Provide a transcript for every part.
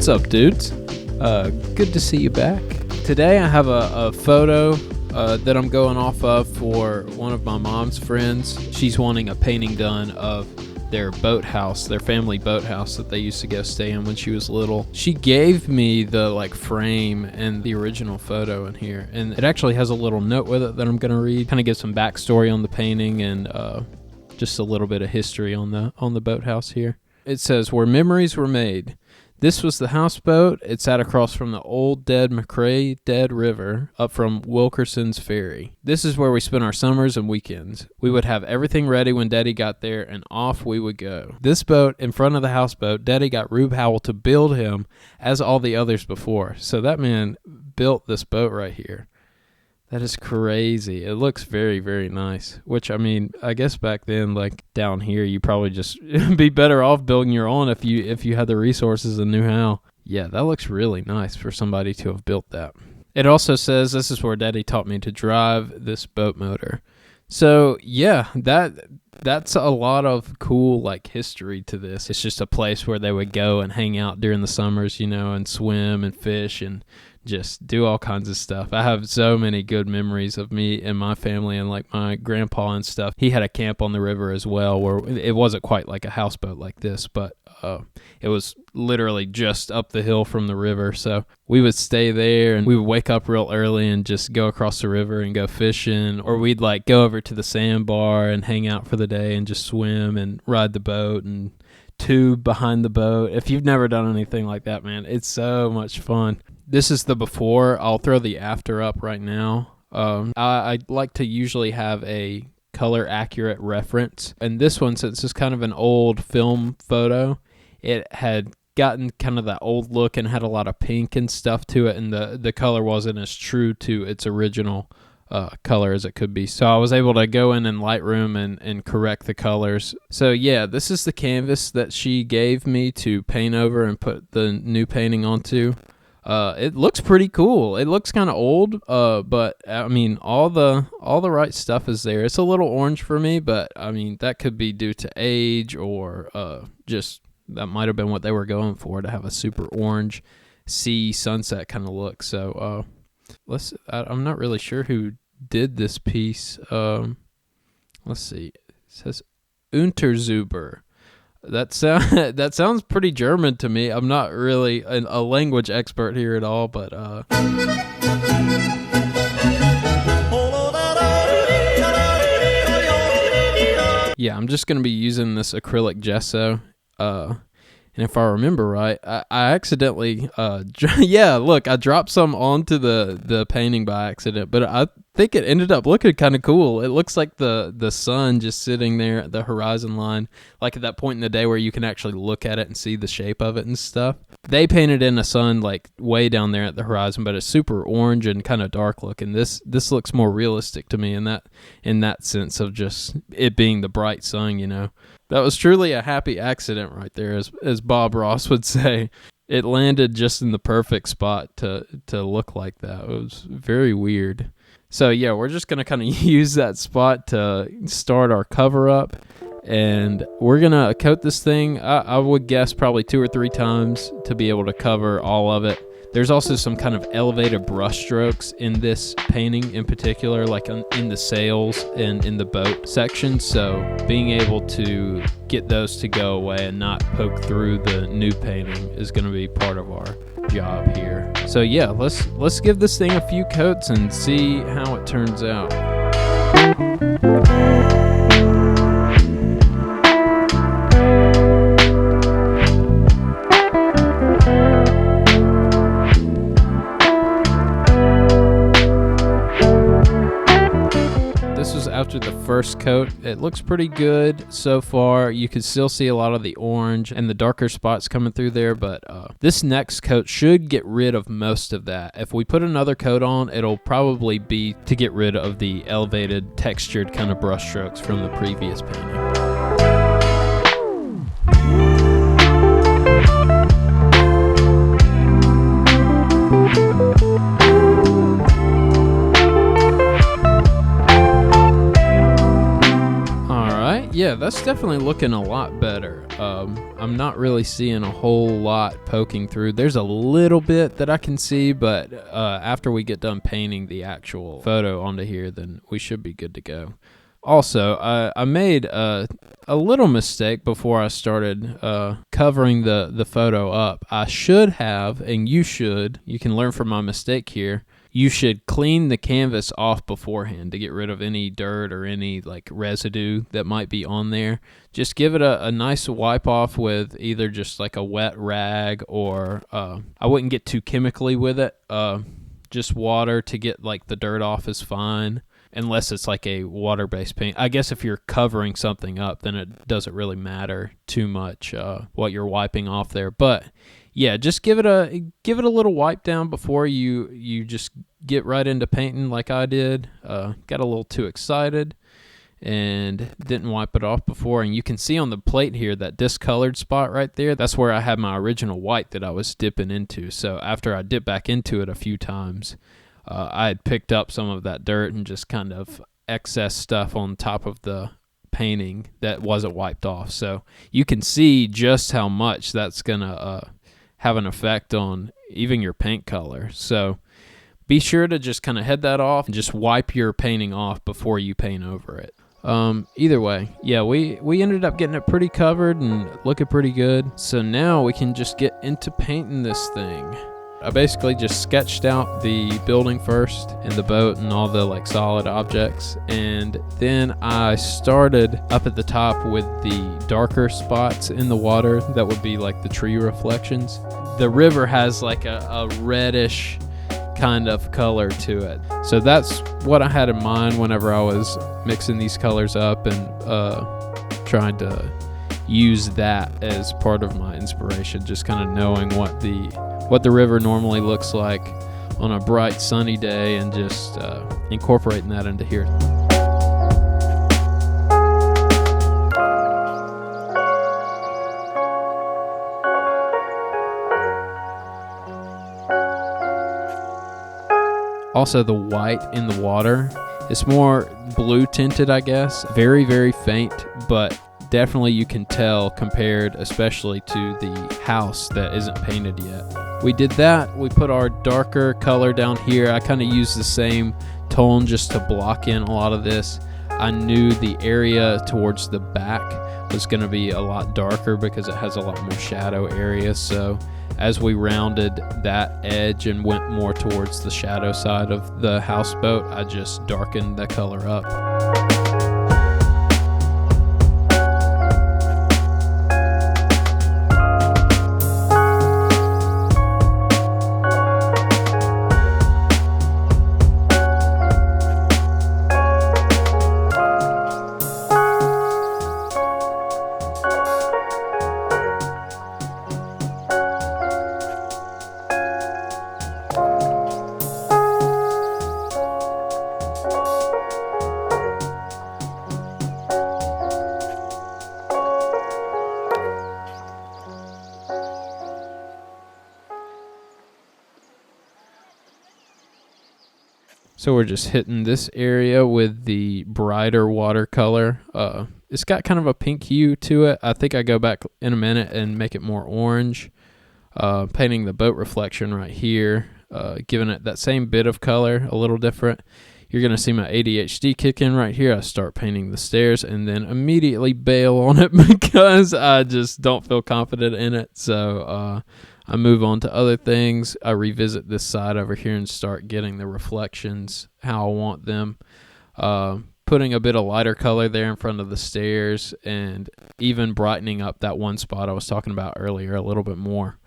What's up, dudes? Good to see you back. Today I have a photo that I'm going off of for one of my mom's friends. She's wanting a painting done of their boathouse, their family boathouse that they used to go stay in when she was little. She gave me the frame and the original photo in here, and it actually has a little note with it that I'm going to read. Kind of give some backstory on the painting and just a little bit of history on the boathouse here. It says, "Where memories were made. This was the houseboat. It sat across from the old dead McRae Dead River up from Wilkerson's Ferry. This is where we spent our summers and weekends. We would have everything ready when Daddy got there, and off we would go. This boat in front of the houseboat, Daddy got Rube Howell to build him as all the others before." So that man built this boat right here. That is crazy. It looks very, very nice. Which, I mean, I guess back then, down here, you probably just be better off building your own if you had the resources and knew how. Yeah, that looks really nice for somebody to have built that. It also says, "This is where Daddy taught me to drive this boat motor." So, yeah, that's a lot of cool, history to this. It's just a place where they would go and hang out during the summers, and swim and fish and just do all kinds of stuff. I have so many good memories of me and my family and my grandpa and stuff. He had a camp on the river as well, where it wasn't quite like a houseboat like this, but it was literally just up the hill from the river. So we would stay there and we would wake up real early and just go across the river and go fishing, or we'd go over to the sandbar and hang out for the day and just swim and ride the boat and tube behind the boat. If you've never done anything like that, man, it's so much fun. This is the before. I'll throw the after up right now. I like to usually have a color accurate reference. And this one, since it's kind of an old film photo, it had gotten kind of that old look and had a lot of pink and stuff to it. And the color wasn't as true to its original color as it could be. So I was able to go in Lightroom and correct the colors. So yeah, this is the canvas that she gave me to paint over and put the new painting onto. It looks pretty cool. It looks kind of old, but I mean, all the right stuff is there. It's a little orange for me, but I mean, that could be due to age or just that might have been what they were going for, to have a super orange sea sunset kind of look. So I'm not really sure who did this piece. Let's see. It says Unterzuber. That sounds pretty German to me. I'm not really a language expert here at all, but yeah, I'm just going to be using this acrylic gesso. And if I remember right, I accidentally, I dropped some onto the painting by accident, but I think it ended up looking kind of cool. It looks like the sun just sitting there at the horizon line, like at that point in the day where you can actually look at it and see the shape of it and stuff. They painted in a sun way down there at the horizon, but it's super orange and kind of dark looking. This looks more realistic to me in that sense of just it being the bright sun, That was truly a happy accident right there, as Bob Ross would say. It landed just in the perfect spot to look like that. It was very weird. So yeah, we're just going to kind of use that spot to start our cover up. And we're going to coat this thing, I would guess probably 2 or 3 times to be able to cover all of it. There's also some kind of elevated brush strokes in this painting in particular, in the sails and in the boat section. So being able to get those to go away and not poke through the new painting is going to be part of our job here. So yeah, let's give this thing a few coats and see how it turns out. After the first coat, it looks pretty good so far. You can still see a lot of the orange and the darker spots coming through there, but this next coat should get rid of most of that. If we put another coat on, it'll probably be to get rid of the elevated, textured kind of brush strokes from the previous painting. Yeah, that's definitely looking a lot better. I'm not really seeing a whole lot poking through. There's a little bit that I can see, but after we get done painting the actual photo onto here, then we should be good to go. Also, I made a little mistake before I started covering the photo up. I should have, and you can learn from my mistake here, you should clean the canvas off beforehand to get rid of any dirt or any like residue that might be on there. Just give it a nice wipe off with either just like a wet rag or I wouldn't get too chemically with it. Just water to get like the dirt off is fine. Unless it's like a water-based paint. I guess if you're covering something up, then it doesn't really matter too much what you're wiping off there. But yeah, just give it a little wipe down before you just get right into painting like I did. Got a little too excited and didn't wipe it off before. And you can see on the plate here that discolored spot right there. That's where I had my original white that I was dipping into. So after I dipped back into it a few times, I had picked up some of that dirt and just kind of excess stuff on top of the painting that wasn't wiped off. So you can see just how much that's going to have an effect on even your paint color. So be sure to just kind of head that off and just wipe your painting off before you paint over it. Either way, yeah, we ended up getting it pretty covered and looking pretty good. So now we can just get into painting this thing. I basically just sketched out the building first and the boat and all the like solid objects, and then I started up at the top with the darker spots in the water that would be like the tree reflections. The river has like a reddish kind of color to it, so that's what I had in mind whenever I was mixing these colors up and trying to use that as part of my inspiration, just kind of knowing what the river normally looks like on a bright sunny day and just incorporating that into here. Also, the white in the water, it's more blue tinted, I guess. Very, very faint, but definitely you can tell compared especially to the house that isn't painted yet. We did that. We put our darker color down here. I kind of used the same tone just to block in a lot of this. I knew the area towards the back was going to be a lot darker because it has a lot more shadow area. So as we rounded that edge and went more towards the shadow side of the houseboat, I just darkened the color up. So we're just hitting this area with the brighter watercolor. It's got kind of a pink hue to it. I think I go back in a minute and make it more orange. Painting the boat reflection right here, giving it that same bit of color, a little different. You're going to see my ADHD kick in right here. I start painting the stairs and then immediately bail on it because I just don't feel confident in it. So I move on to other things. I revisit this side over here and start getting the reflections how I want them. Putting a bit of lighter color there in front of the stairs and even brightening up that one spot I was talking about earlier a little bit more.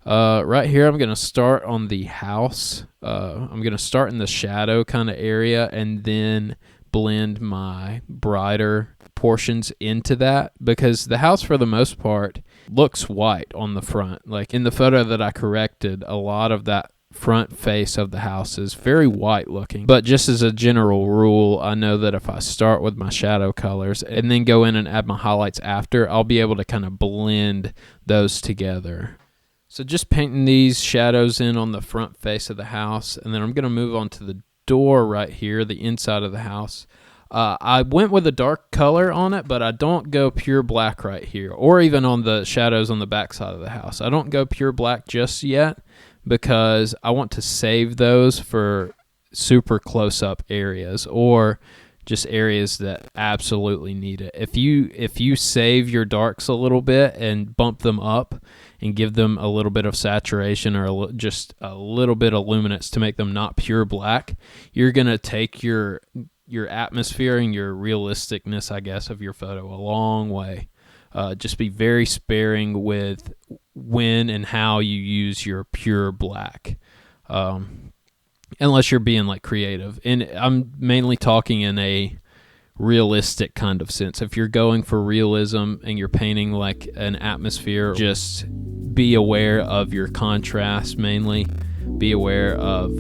Right here, I'm going to start on the house. I'm going to start in the shadow kind of area and then blend my brighter portions into that, because the house for the most part looks white on the front. Like in the photo that I corrected, a lot of that front face of the house is very white looking. But just as a general rule, I know that if I start with my shadow colors and then go in and add my highlights after, I'll be able to kind of blend those together. So just painting these shadows in on the front face of the house, and then I'm going to move on to the door right here, the inside of the house. I went with a dark color on it, but I don't go pure black right here, or even on the shadows on the back side of the house. I don't go pure black just yet because I want to save those for super close-up areas or just areas that absolutely need it. If you save your darks a little bit and bump them up and give them a little bit of saturation or just a little bit of luminance to make them not pure black, you're going to take your atmosphere and your realisticness, I guess, of your photo a long way. Just be very sparing with when and how you use your pure black. Unless you're being like creative. And I'm mainly talking in a realistic kind of sense. If you're going for realism and you're painting like an atmosphere, just be aware of your contrast mainly. Be aware of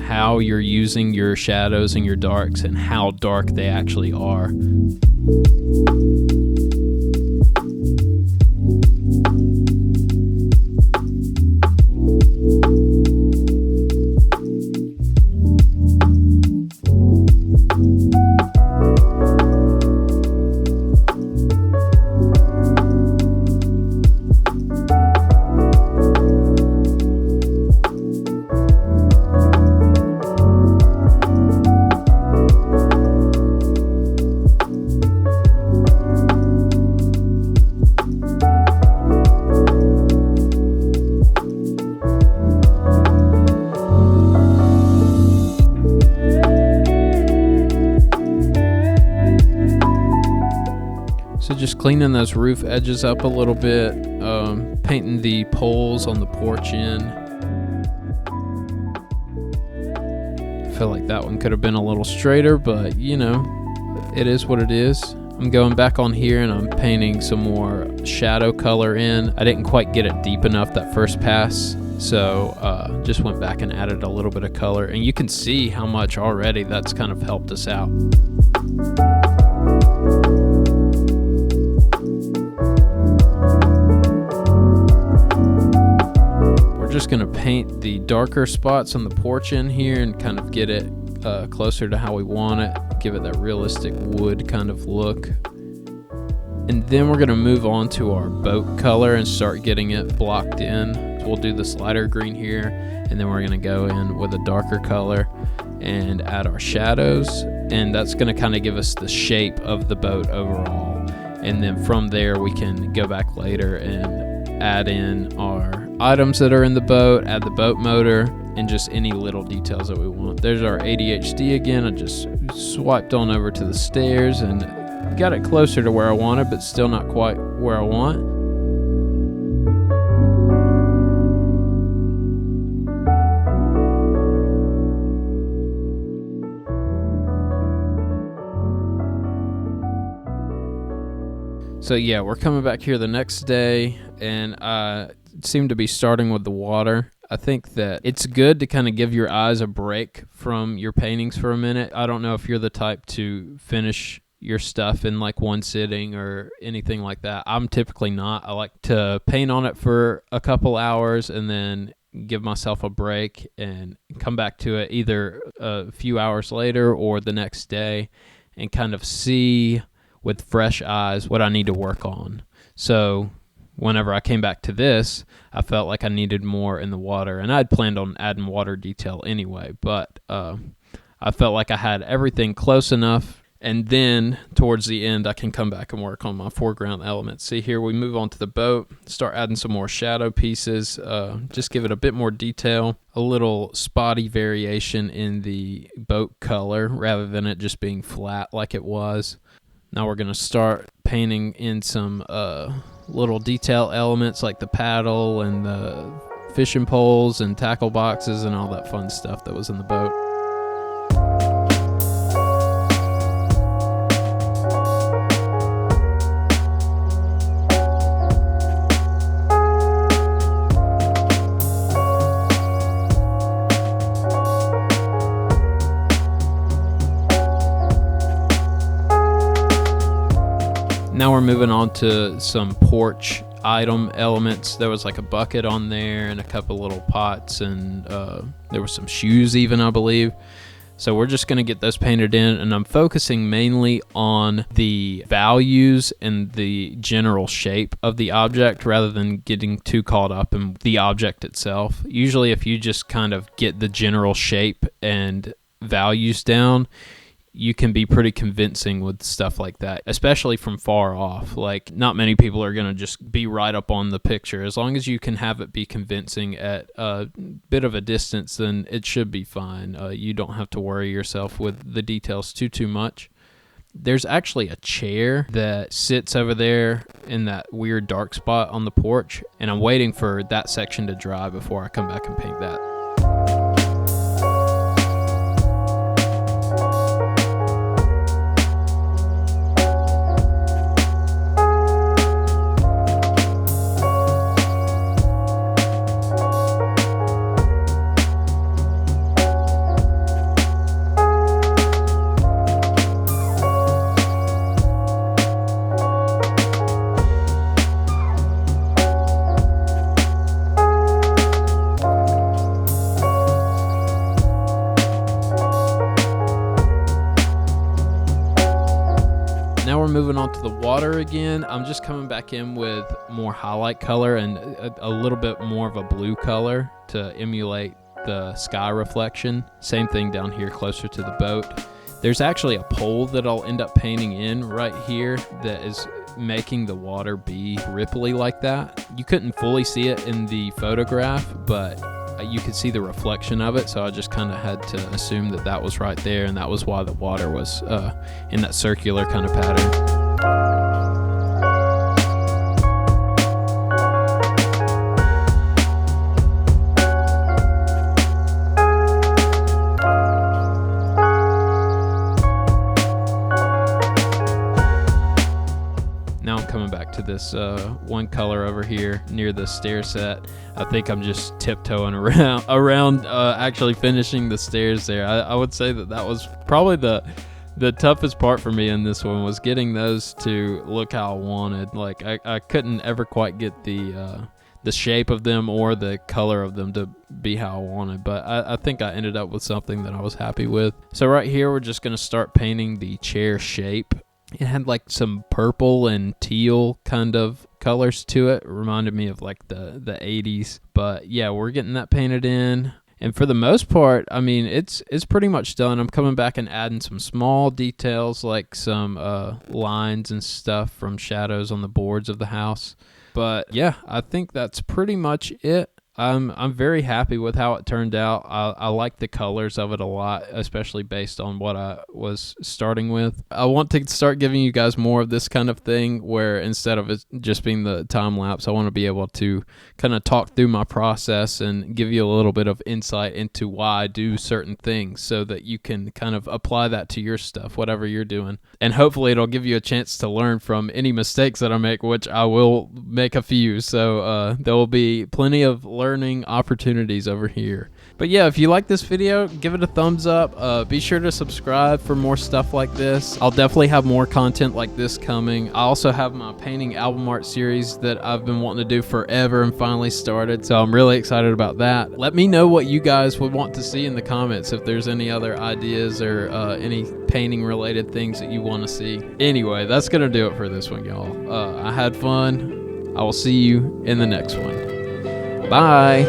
how you're using your shadows and your darks and how dark they actually are. So just cleaning those roof edges up a little bit, painting the poles on the porch in. I feel like that one could have been a little straighter, but you know, it is what it is. I'm going back on here and I'm painting some more shadow color in. I didn't quite get it deep enough that first pass, so just went back and added a little bit of color, and you can see how much already that's kind of helped us out. Just going to paint the darker spots on the porch in here and kind of get it closer to how we want it, give it that realistic wood kind of look. And then we're going to move on to our boat color and start getting it blocked in. So we'll do this lighter green here, and then we're going to go in with a darker color and add our shadows, and that's going to kind of give us the shape of the boat overall. And then from there we can go back later and add in our items that are in the boat, add the boat motor, and just any little details that we want. There's our ADHD again. I just swiped on over to the stairs and got it closer to where I wanted, but still not quite where I want. So yeah, we're coming back here the next day, and I seem to be starting with the water. I think that it's good to kind of give your eyes a break from your paintings for a minute. I don't know if you're the type to finish your stuff in like one sitting or anything like that. I'm typically not. I like to paint on it for a couple hours and then give myself a break and come back to it either a few hours later or the next day and kind of see with fresh eyes what I need to work on. So whenever I came back to this, I felt like I needed more in the water, and I'd planned on adding water detail anyway, but I felt like I had everything close enough, and then towards the end I can come back and work on my foreground elements. See here, we move on to the boat, start adding some more shadow pieces, just give it a bit more detail, a little spotty variation in the boat color rather than it just being flat like it was. Now we're going to start painting in some little detail elements like the paddle and the fishing poles and tackle boxes and all that fun stuff that was in the boat. Now we're moving on to some porch item elements. There was like a bucket on there and a couple little pots, and there was some shoes even, I believe. So we're just going to get those painted in, and I'm focusing mainly on the values and the general shape of the object rather than getting too caught up in the object itself. Usually if you just kind of get the general shape and values down, you can be pretty convincing with stuff like that, especially from far off. Like, not many people are going to just be right up on the picture. As long as you can have it be convincing at a bit of a distance, then it should be fine. You don't have to worry yourself with the details too much. There's actually a chair that sits over there in that weird dark spot on the porch, and I'm waiting for that section to dry before I come back and paint that. Now we're moving on to the water again. I'm just coming back in with more highlight color and a little bit more of a blue color to emulate the sky reflection. Same thing down here closer to the boat. There's actually a pole that I'll end up painting in right here that is making the water be ripply like that. You couldn't fully see it in the photograph, but you could see the reflection of it, so I just kind of had to assume that that was right there, and that was why the water was in that circular kind of pattern. Now I'm coming back to this one color over here near the stair set. I think I'm just tiptoeing around actually finishing the stairs there. I would say that was probably the toughest part for me in this one, was getting those to look how I wanted. Like I couldn't ever quite get the shape of them or the color of them to be how I wanted, but I think I ended up with something that I was happy with. So right here we're just going to start painting the chair shape. It had like some purple and teal kind of colors to it. It reminded me of like the 80s. But yeah, we're getting that painted in. And for the most part, I mean, it's pretty much done. I'm coming back and adding some small details like some lines and stuff from shadows on the boards of the house. But yeah, I think that's pretty much it. I'm very happy with how it turned out. I like the colors of it a lot, especially based on what I was starting with. I want to start giving you guys more of this kind of thing, where instead of it just being the time lapse, I want to be able to kind of talk through my process and give you a little bit of insight into why I do certain things, so that you can kind of apply that to your stuff, whatever you're doing. And hopefully it'll give you a chance to learn from any mistakes that I make, which I will make a few. So there will be plenty of learning opportunities over here. But yeah, if you like this video, give it a thumbs up. Be sure to subscribe for more stuff like this. I'll definitely have more content like this coming. I also have my painting album art series that I've been wanting to do forever and finally started, so I'm really excited about that. Let me know what you guys would want to see in the comments, if there's any other ideas or any painting related things that you want to see. Anyway, that's gonna do it for this one, y'all. I had fun. I will see you in the next one. Bye.